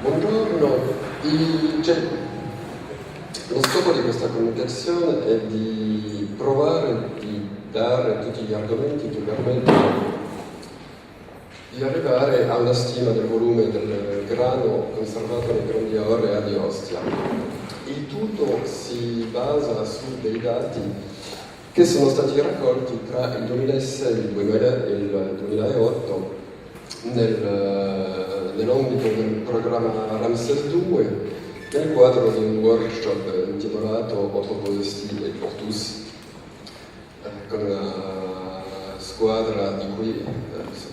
Buongiorno, lo scopo di questa comunicazione è di provare di dare tutti gli argomenti che permettono di arrivare a una stima del volume del grano conservato nei grandi area di Ostia. Il tutto si basa su dei dati che sono stati raccolti tra il 2006 e il 2008 nell'ambito del programma Ramses II, nel quadro di un workshop intitolato Anthropologie et Portus, con una squadra di cui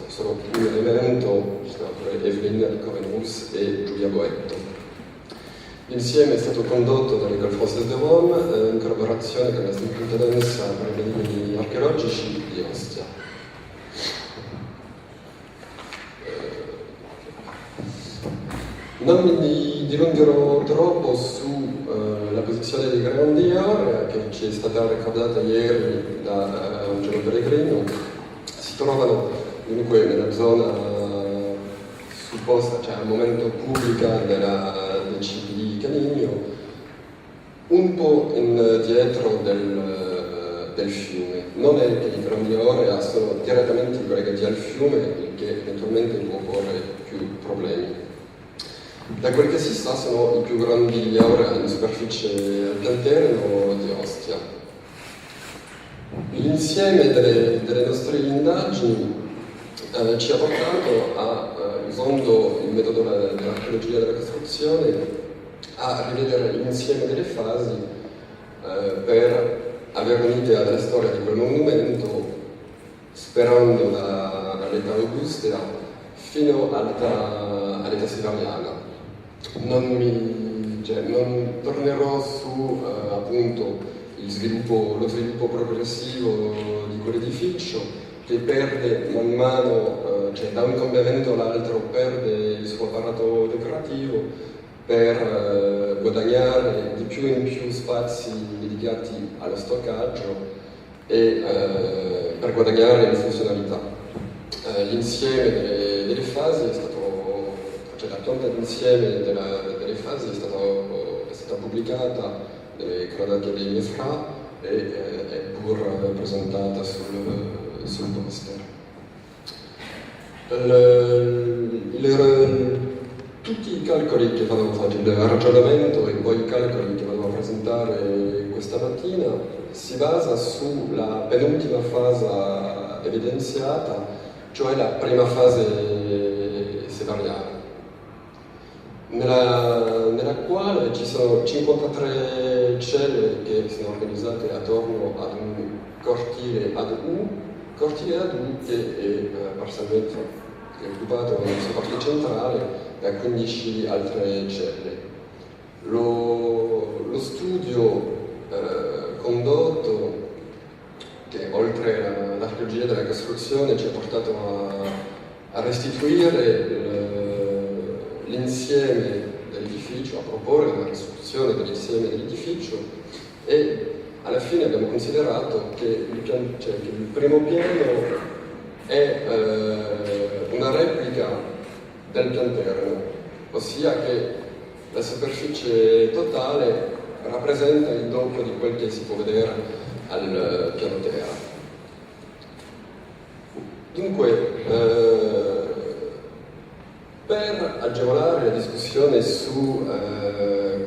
sono un elemento, Evelyn Covenrus e Giulia Boetto. L'insieme è stato condotto dall'École Française de Rome in collaborazione con la Soprintendenza per i beni archeologici di Ostia. Non mi dilungherò troppo sulla posizione dei grandi area che ci è stata ricordata ieri da Angelo Pellegrino. Si trovano dunque nella zona supposta, cioè al momento pubblica del CIP di Canigno, un po' dietro del fiume. Non è che i grandi area sono direttamente collegati al fiume, il che eventualmente può porre più problemi. Da quel che si sa sono i più grandi area in superficie all'interno di Ostia. L'insieme delle nostre indagini ci ha portato usando il metodo dell'archeologia della costruzione, a rivedere l'insieme delle fasi per avere un'idea della storia di quel monumento, sperando dall'età augustea fino all'età siluriana. Non tornerò su appunto lo sviluppo progressivo di quell'edificio, che perde man mano, cioè da un cambiamento all'altro perde il suo apparato decorativo per guadagnare di più in più spazi dedicati allo stoccaggio e per guadagnare in funzionalità. L'insieme delle fasi è stato, cioè la pianta d'insieme delle fasi è stata pubblicata nelle Cronache dei Mefra e è pur presentata sul poster. Tutti i calcoli che vado a fare, il ragionamento e poi i calcoli che vado a presentare questa mattina si basa sulla penultima fase evidenziata, cioè la prima fase severiana, nella quale ci sono 53 celle che sono organizzate attorno ad un cortile ad U che è parzialmente occupato nella sua parte centrale da 15 altre celle. Lo studio condotto, che oltre all'archeologia della costruzione ci ha portato a restituire l'insieme dell'edificio, a proporre una restituzione dell'insieme dell'edificio, e alla fine abbiamo considerato che il primo piano è una replica del pianterno, ossia che la superficie totale rappresenta il doppio di quel che si può vedere al piano terra. Dunque, per agevolare la discussione su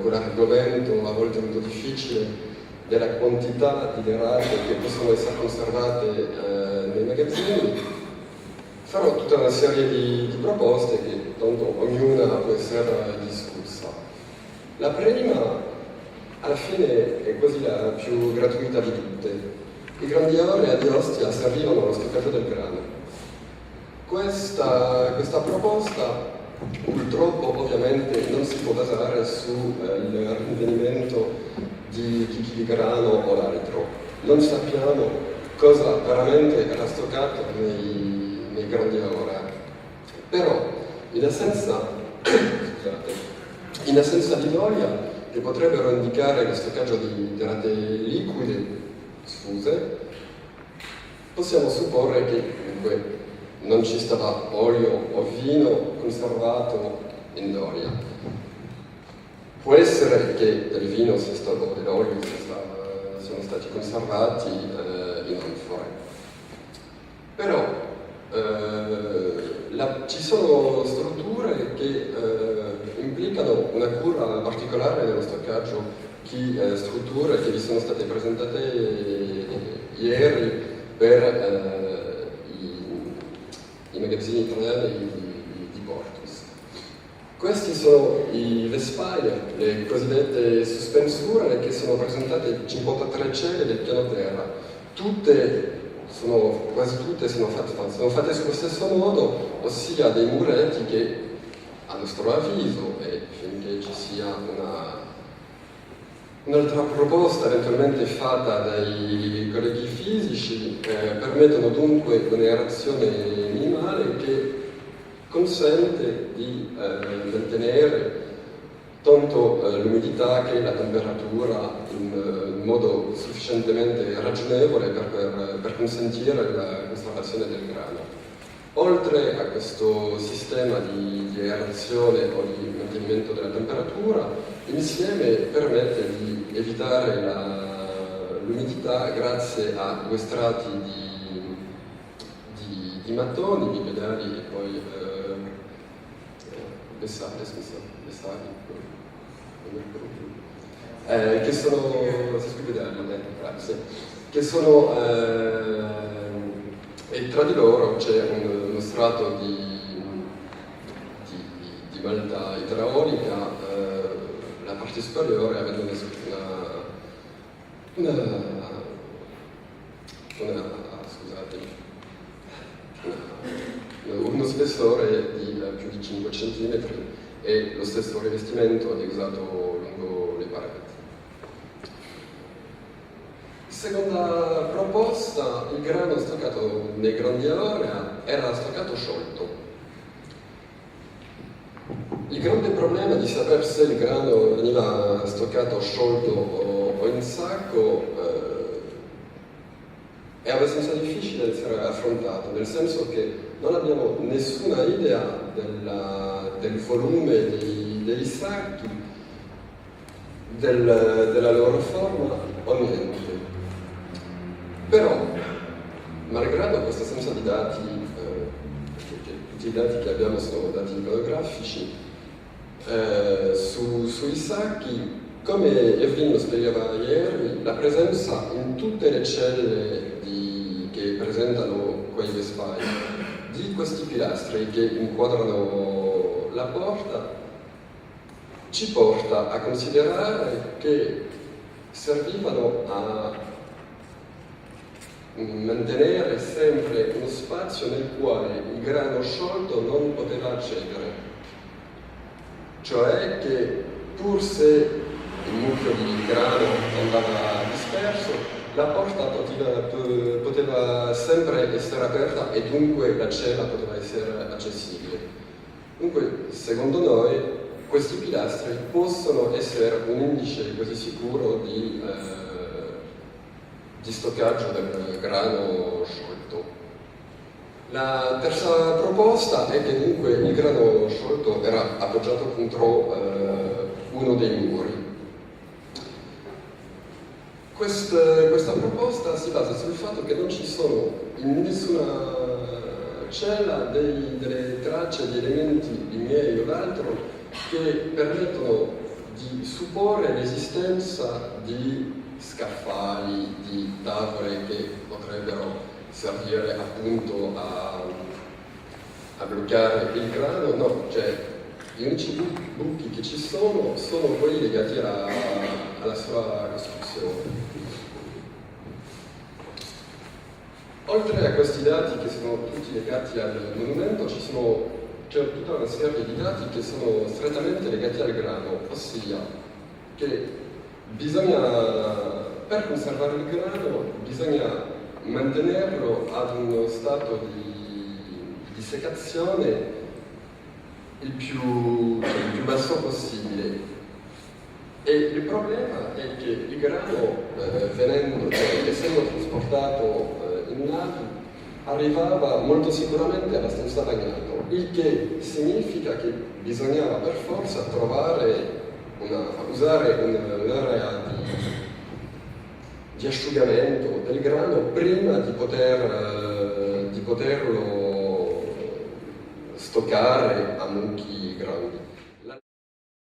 quell'argomento a volte molto difficile della quantità di derrate che possono essere conservate nei magazzini, farò tutta una serie di proposte che tanto ognuna può essere discussa. La prima, alla fine, è quasi la più gratuita di tutte. I grandi area di Ostia servivano allo stoccaggio del grano. Questa proposta purtroppo ovviamente non si può basare sul rinvenimento di chicchi di grano o altro. Non sappiamo cosa veramente era stoccato nei grandi area. Però in assenza di voglia che potrebbero indicare lo stoccaggio di derrate liquide sfuse, possiamo supporre che comunque non ci stava olio o vino conservato in doria. Può essere che del vino o dell'olio siano stati conservati in anfore. Però ci sono strutture che implicano una cura particolare nello stoccaggio, strutture che vi sono state presentate ieri per i magazzini italiani di Portus. Questi sono i Vespaia, le cosiddette sospensure che sono presentate in 53 celle del piano terra. Quasi tutte sono fatte sullo stesso modo, ossia dei muretti che, a nostro avviso, e finché ci sia un'altra proposta eventualmente fatta dai colleghi fisici, permettono dunque un'aerazione minimale che consente di mantenere tanto l'umidità che la temperatura in modo sufficientemente ragionevole per consentire la conservazione del grano. Oltre a questo sistema di aerazione o di mantenimento della temperatura, l'insieme permette di evitare l'umidità grazie a 2 strati di mattoni, di pedali e poi che sono e tra di loro c'è uno strato di malta idraulica, la parte superiore avendo uno spessore di più di 5 cm e lo stesso rivestimento è usato lungo le pareti. Seconda proposta, il grano stoccato nei grandi area era stoccato sciolto. Il grande problema di sapere se il grano veniva stoccato sciolto o in sacco è abbastanza difficile da essere affrontato, nel senso che non abbiamo nessuna idea del volume dei sacchi, della loro forma o niente. Però, malgrado questa assenza di dati, perché tutti i dati che abbiamo sono dati iconografici, sui sacchi, come Evelyn spiegava ieri, la presenza in tutte le celle che presentano quei Vespaia di questi pilastri che inquadrano la porta ci porta a considerare che servivano a mantenere sempre uno spazio nel quale il grano sciolto non poteva accedere, cioè che pur se il mucchio di grano andava disperso, la porta poteva sempre essere aperta e dunque la cella poteva essere accessibile. Dunque, secondo noi, questi pilastri possono essere un indice così sicuro di stoccaggio del grano sciolto. La terza proposta è che dunque il grano sciolto era appoggiato contro uno dei muri. Questa proposta si basa sul fatto che non ci sono in nessuna cella delle tracce di elementi lignei o d'altro che permettono di supporre l'esistenza di scaffali, di tavole che potrebbero servire appunto a bloccare il grano. No, cioè gli unici buchi che ci sono quelli legati alla sua costruzione. Oltre a questi dati che sono tutti legati al monumento, c'è tutta una serie di dati che sono strettamente legati al grano, ossia che per conservare il grano bisogna mantenerlo ad uno stato di dissecazione il più basso possibile. E il problema è che il grano, essendo trasportato in navi, arrivava molto sicuramente abbastanza bagnato, il che significa che bisognava per forza trovare usare un'area di asciugamento del grano prima di poterlo stoccare a mucchi grandi.